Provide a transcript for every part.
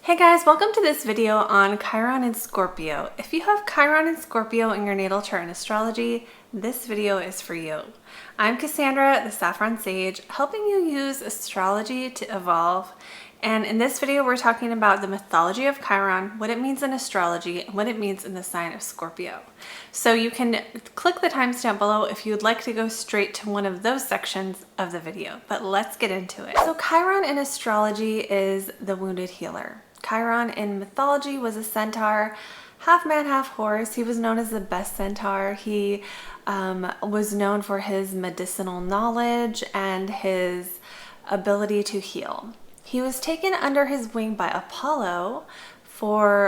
Hey guys, welcome to this video on Chiron and Scorpio. If you have Chiron and Scorpio in your natal chart in astrology, this video is for you. I'm Cassandra, the Saffron Sage, helping you use astrology to evolve. And in this video, we're talking about the mythology of Chiron, what it means in astrology, and what it means in the sign of Scorpio. So you can click the timestamp below if you'd like to go straight to one of those sections of the video, but let's get into it. So Chiron in astrology is the wounded healer. Chiron in mythology was a centaur, half man, half horse. He was known as the best centaur. He was known for his medicinal knowledge and his ability to heal. He was taken under his wing by Apollo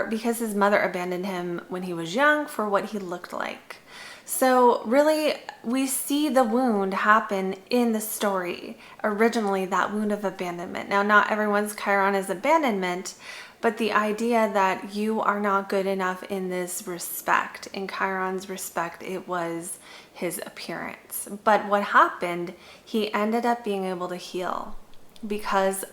because his mother abandoned him when he was young for what he looked like. So really, we see the wound happen in the story. Originally, that wound of abandonment. Now, not everyone's Chiron is abandonment, but the idea that you are not good enough in this respect. In Chiron's respect, it was his appearance. But what happened, he ended up being able to heal because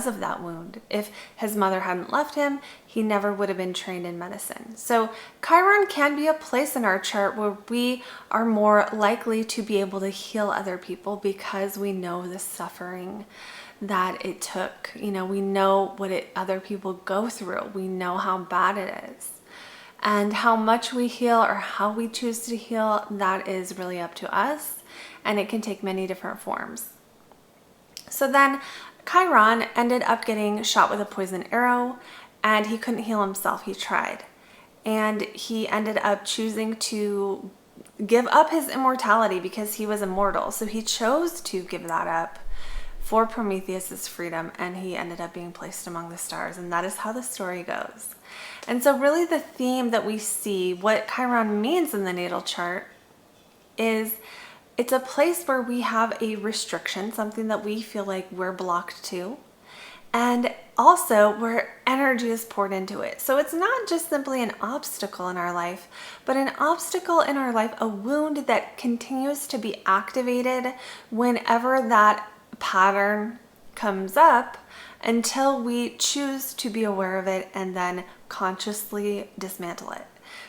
of that wound. If his mother hadn't left him, he never would have been trained in medicine. So Chiron can be a place in our chart where we are more likely to be able to heal other people because we know the suffering that it took. You know, we know what other people go through. We know how bad it is. And how much we heal or how we choose to heal, that is really up to us. And it can take many different forms. So then Chiron ended up getting shot with a poison arrow and he couldn't heal himself. He tried. And he ended up choosing to give up his immortality because he was immortal. So he chose to give that up for Prometheus's freedom, and he ended up being placed among the stars. And that is how the story goes. And so really the theme that we see, what Chiron means in the natal chart, is it's a place where we have a restriction, something that we feel like we're blocked to, and also where energy is poured into it. So it's not just simply an obstacle in our life, but an obstacle in our life, a wound that continues to be activated whenever that pattern comes up until we choose to be aware of it and then consciously dismantle it.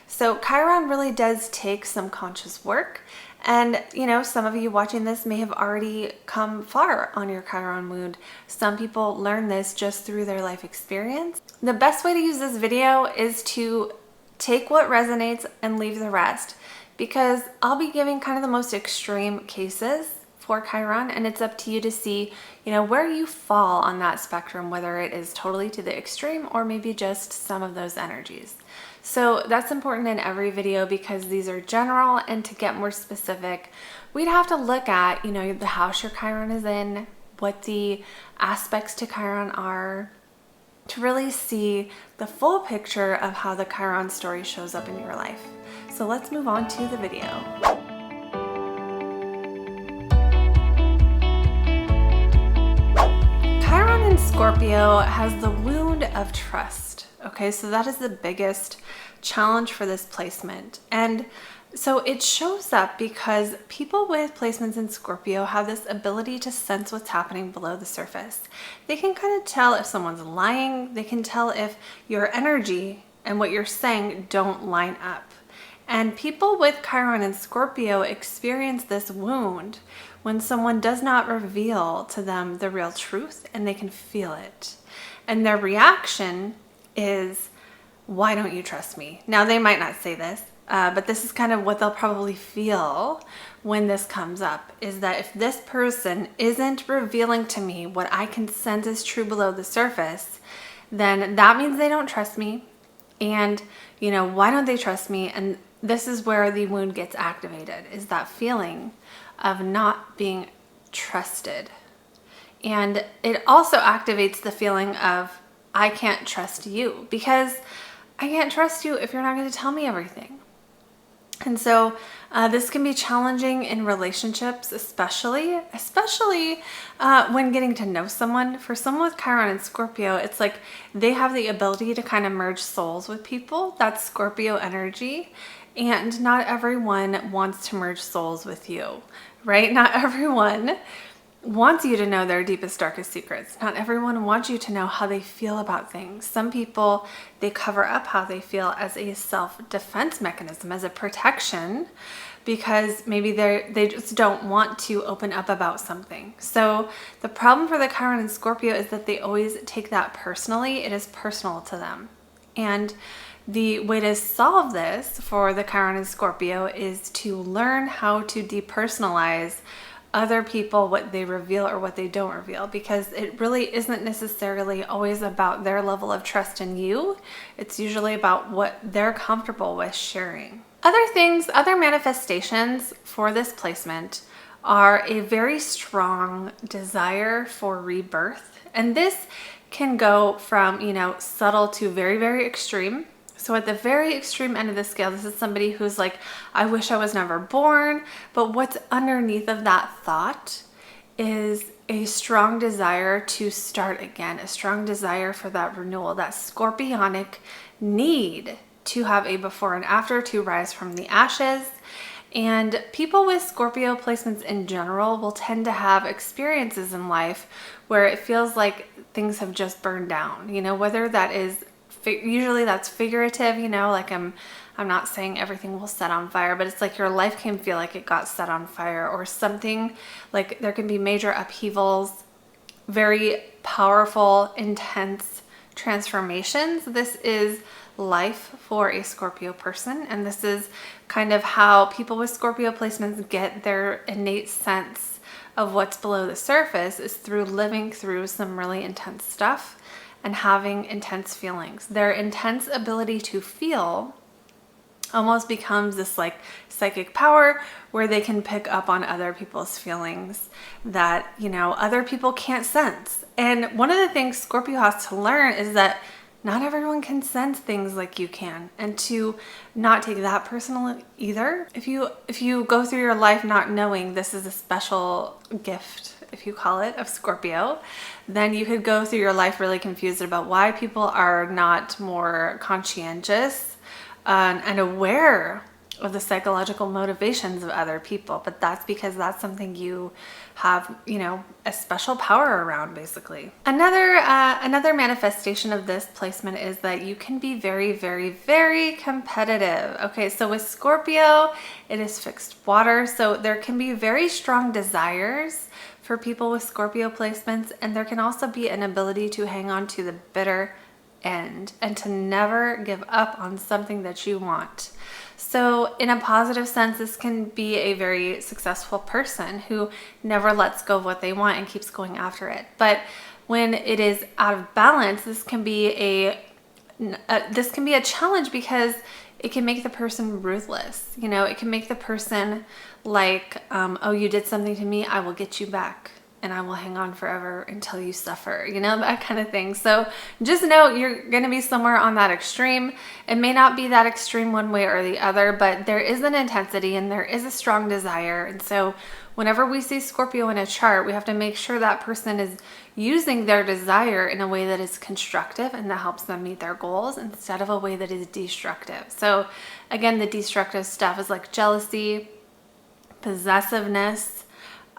So Chiron really does take some conscious work. And, you know, some of you watching this may have already come far on your Chiron wound. Some people learn this just through their life experience. The best way to use this video is to take what resonates and leave the rest, because I'll be giving kind of the most extreme cases for Chiron, and it's up to you to see, you know, where you fall on that spectrum, whether it is totally to the extreme or maybe just some of those energies. So that's important in every video because these are general, and to get more specific, we'd have to look at, you know, the house your Chiron is in, what the aspects to Chiron are, to really see the full picture of how the Chiron story shows up in your life. So let's move on to the video. Chiron in Scorpio has the wound of trust. Okay, so that is the biggest challenge for this placement. And so it shows up because people with placements in Scorpio have this ability to sense what's happening below the surface. They can kind of tell if someone's lying. They can tell if your energy and what you're saying don't line up. And people with Chiron and Scorpio experience this wound when someone does not reveal to them the real truth, and they can feel it. And their reaction is, why don't you trust me? Now, they might not say this, but this is kind of what they'll probably feel when this comes up, is that if this person isn't revealing to me what I can sense is true below the surface, then that means they don't trust me. And, you know, why don't they trust me? And this is where the wound gets activated, is that feeling of not being trusted. And it also activates the feeling of, I can't trust you, because I can't trust you if you're not going to tell me everything. And so this can be challenging in relationships, especially when getting to know someone. For someone with Chiron and Scorpio, it's like they have the ability to kind of merge souls with people. That's Scorpio energy. And not everyone wants to merge souls with you, right? Not everyone wants you to know their deepest, darkest secrets. Not everyone wants you to know how they feel about things. Some people, they cover up how they feel as a self-defense mechanism, as a protection, because maybe they just don't want to open up about something. So the problem for the Chiron and Scorpio is that they always take that personally. It is personal to them. And the way to solve this for the Chiron and Scorpio is to learn how to depersonalize other people, what they reveal or what they don't reveal, because it really isn't necessarily always about their level of trust in you. It's usually about what they're comfortable with sharing. Other things, other manifestations for this placement are a very strong desire for rebirth. And this can go from, subtle to very, very extreme. So at the very extreme end of the scale, this is somebody who's like, I wish I was never born. But what's underneath of that thought is a strong desire to start again, a strong desire for that renewal, that scorpionic need to have a before and after, to rise from the ashes. And people with Scorpio placements in general will tend to have experiences in life where it feels like things have just burned down, whether that is usually that's figurative, like I'm not saying everything will set on fire, but it's like your life can feel like it got set on fire, or something like there can be major upheavals, very powerful, intense transformations. This is life for a Scorpio person, and this is kind of how people with Scorpio placements get their innate sense of what's below the surface, is through living through some really intense stuff and having intense feelings. Their intense ability to feel almost becomes this like psychic power where they can pick up on other people's feelings that, other people can't sense. And one of the things Scorpio has to learn is that not everyone can sense things like you can, and to not take that personal either. If you go through your life not knowing this is a special gift, if you call it, of Scorpio, then you could go through your life really confused about why people are not more conscientious and aware of the psychological motivations of other people. But that's because that's something you have, a special power around, basically. Another manifestation of this placement is that you can be very, very, very competitive. Okay, so with Scorpio, it is fixed water. So there can be very strong desires for people with Scorpio placements, and there can also be an ability to hang on to the bitter end and to never give up on something that you want. So in a positive sense, this can be a very successful person who never lets go of what they want and keeps going after it. But when it is out of balance, this can be a challenge, because it can make the person ruthless. It can make the person like, oh, you did something to me, I will get you back, and I will hang on forever until you suffer, that kind of thing. So just know you're going to be somewhere on that extreme. It may not be that extreme one way or the other, but there is an intensity and there is a strong desire. And so whenever we see Scorpio in a chart, we have to make sure that person is using their desire in a way that is constructive and that helps them meet their goals, instead of a way that is destructive. So again, the destructive stuff is like jealousy, possessiveness,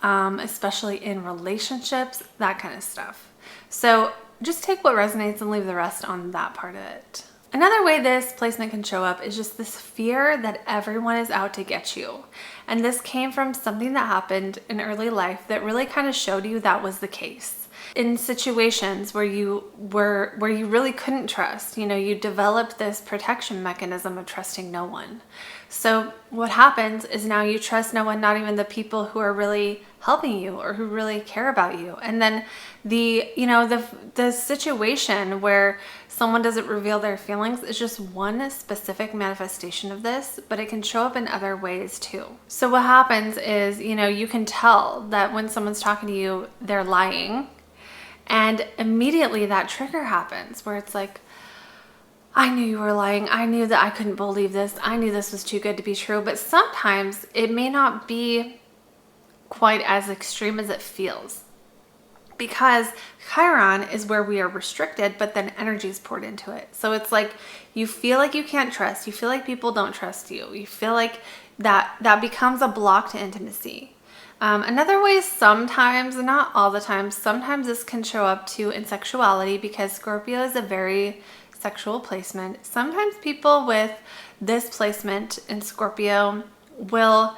especially in relationships, that kind of stuff. So just take what resonates and leave the rest on that part of it. Another way this placement can show up is just this fear that everyone is out to get you. And this came from something that happened in early life that really kind of showed you that was the case. In situations where you really couldn't trust, you developed this protection mechanism of trusting no one. So what happens is now you trust no one, not even the people who are really helping you or who really care about you. And then the situation where someone doesn't reveal their feelings is just one specific manifestation of this, but it can show up in other ways too. So what happens is, you can tell that when someone's talking to you, they're lying. And immediately that trigger happens where it's like, I knew you were lying. I knew that I couldn't believe this. I knew this was too good to be true. But sometimes it may not be quite as extreme as it feels, because Chiron is where we are restricted, but then energy is poured into it. So it's like you feel like you can't trust. You feel like people don't trust you. You feel like that becomes a block to intimacy. Another way sometimes, not all the time, sometimes this can show up too in sexuality because Scorpio is a very sexual placement. Sometimes people with this placement in Scorpio will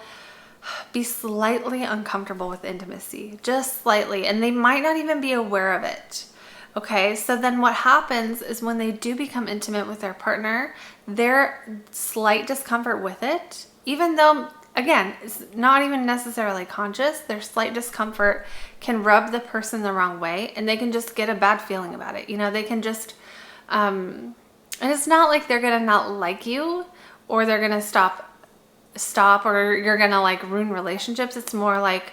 be slightly uncomfortable with intimacy, just slightly, and they might not even be aware of it. Okay, so then what happens is when they do become intimate with their partner, their slight discomfort with it, even though, again, it's not even necessarily conscious, their slight discomfort can rub the person the wrong way and they can just get a bad feeling about it. You know, they can just, and it's not like they're gonna not like you or they're gonna stop or you're gonna like ruin relationships. It's more like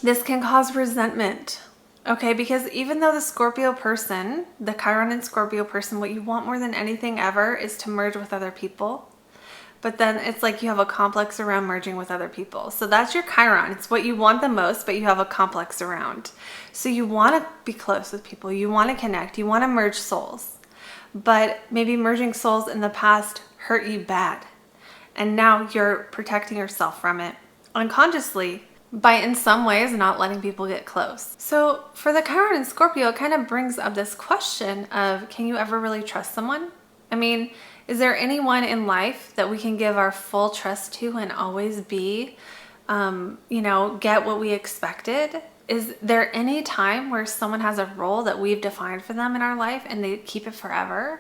this can cause resentment. Okay, because even though the Scorpio person, the Chiron and Scorpio person, what you want more than anything ever is to merge with other people. But then it's like you have a complex around merging with other people. So that's your Chiron. It's what you want the most, but you have a complex around. So you want to be close with people. You want to connect. You want to merge souls. But maybe merging souls in the past hurt you bad. And now you're protecting yourself from it unconsciously by in some ways not letting people get close. So for the Chiron and Scorpio, it kind of brings up this question of, can you ever really trust someone? I mean, is there anyone in life that we can give our full trust to and always be, get what we expected? Is there any time where someone has a role that we've defined for them in our life and they keep it forever?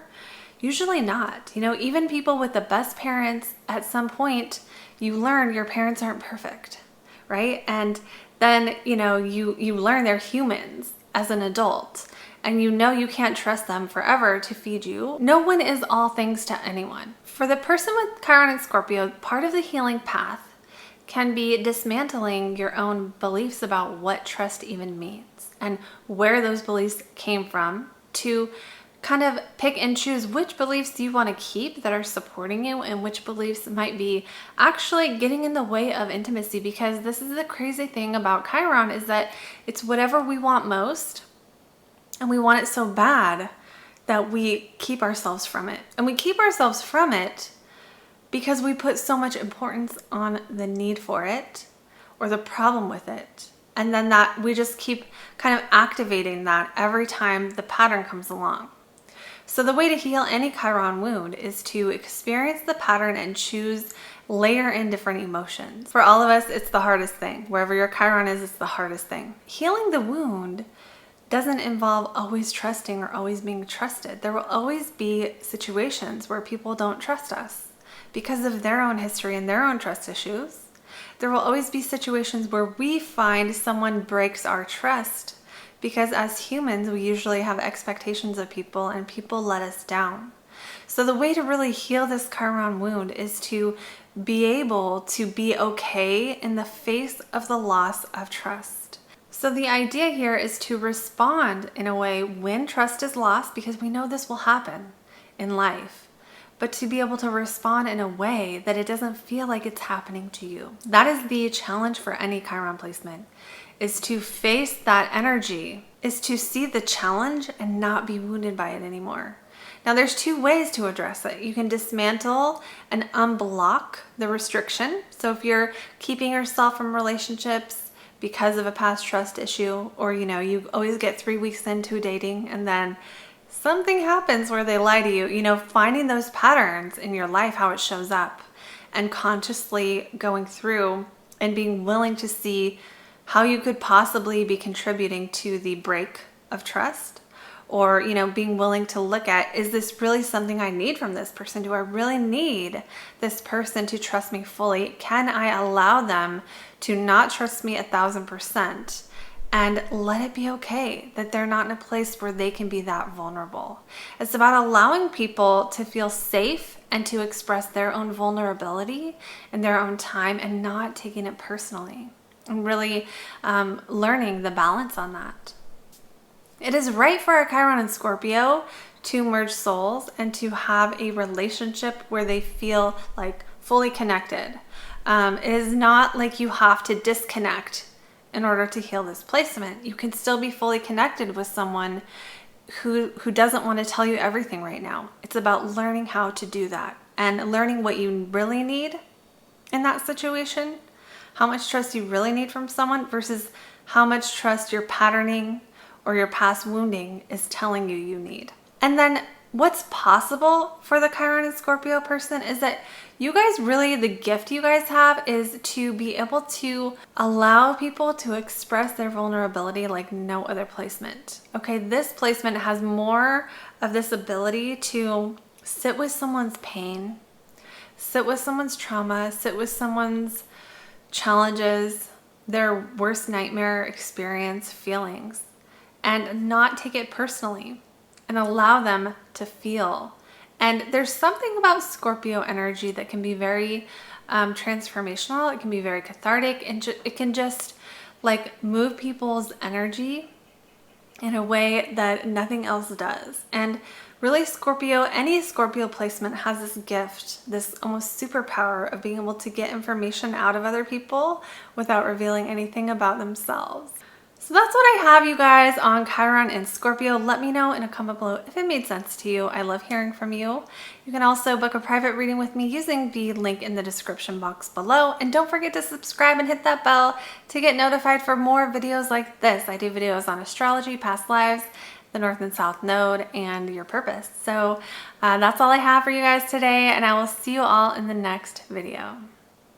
Usually not. You know, even people with the best parents, at some point, you learn your parents aren't perfect. Right? And then, you learn they're humans as an adult and you can't trust them forever to feed you. No one is all things to anyone. For the person with Chiron and Scorpio, part of the healing path can be dismantling your own beliefs about what trust even means and where those beliefs came from to kind of pick and choose which beliefs you want to keep that are supporting you and which beliefs might be actually getting in the way of intimacy. Because this is the crazy thing about Chiron, is that it's whatever we want most and we want it so bad that we keep ourselves from it. And we keep ourselves from it because we put so much importance on the need for it or the problem with it. And then that we just keep kind of activating that every time the pattern comes along. So the way to heal any Chiron wound is to experience the pattern and layer in different emotions. For all of us, it's the hardest thing. Wherever your Chiron is, it's the hardest thing. Healing the wound doesn't involve always trusting or always being trusted. There will always be situations where people don't trust us because of their own history and their own trust issues. There will always be situations where we find someone breaks our trust because as humans, we usually have expectations of people and people let us down. So the way to really heal this Chiron wound is to be able to be okay in the face of the loss of trust. So the idea here is to respond in a way when trust is lost, because we know this will happen in life, but to be able to respond in a way that it doesn't feel like it's happening to you. That is the challenge for any Chiron placement, is to face that energy, is to see the challenge and not be wounded by it anymore. Now there's two ways to address it. You can dismantle and unblock the restriction. So if you're keeping yourself from relationships because of a past trust issue, or you always get 3 weeks into dating and then something happens where they lie to you, finding those patterns in your life, how it shows up, and consciously going through and being willing to see how you could possibly be contributing to the break of trust, or being willing to look at, is this really something I need from this person? Do I really need this person to trust me fully? Can I allow them to not trust me 1,000% and let it be okay that they're not in a place where they can be that vulnerable? It's about allowing people to feel safe and to express their own vulnerability in their own time and not taking it personally, and really learning the balance on that. It is right for a Chiron and Scorpio to merge souls and to have a relationship where they feel like fully connected. It is not like you have to disconnect in order to heal this placement. You can still be fully connected with someone who doesn't want to tell you everything right now. It's about learning how to do that and learning what you really need in that situation, how much trust you really need from someone versus how much trust your patterning or your past wounding is telling you you need. And then what's possible for the Chiron and Scorpio person is that you guys really, the gift you guys have is to be able to allow people to express their vulnerability like no other placement. Okay, this placement has more of this ability to sit with someone's pain, sit with someone's trauma, sit with someone's challenges, their worst nightmare experience, feelings, and not take it personally and allow them to feel. And there's something about Scorpio energy that can be very transformational. It can be very cathartic, and it can just like move people's energy in a way that nothing else does. And really, Scorpio, any Scorpio placement has this gift, this almost superpower of being able to get information out of other people without revealing anything about themselves. So that's what I have, you guys, on Chiron and Scorpio. Let me know in a comment below if it made sense to you. I love hearing from you. You can also book a private reading with me using the link in the description box below. And don't forget to subscribe and hit that bell to get notified for more videos like this. I do videos on astrology, past lives, the North and South Node, and your purpose. So that's all I have for you guys today, and I will see you all in the next video.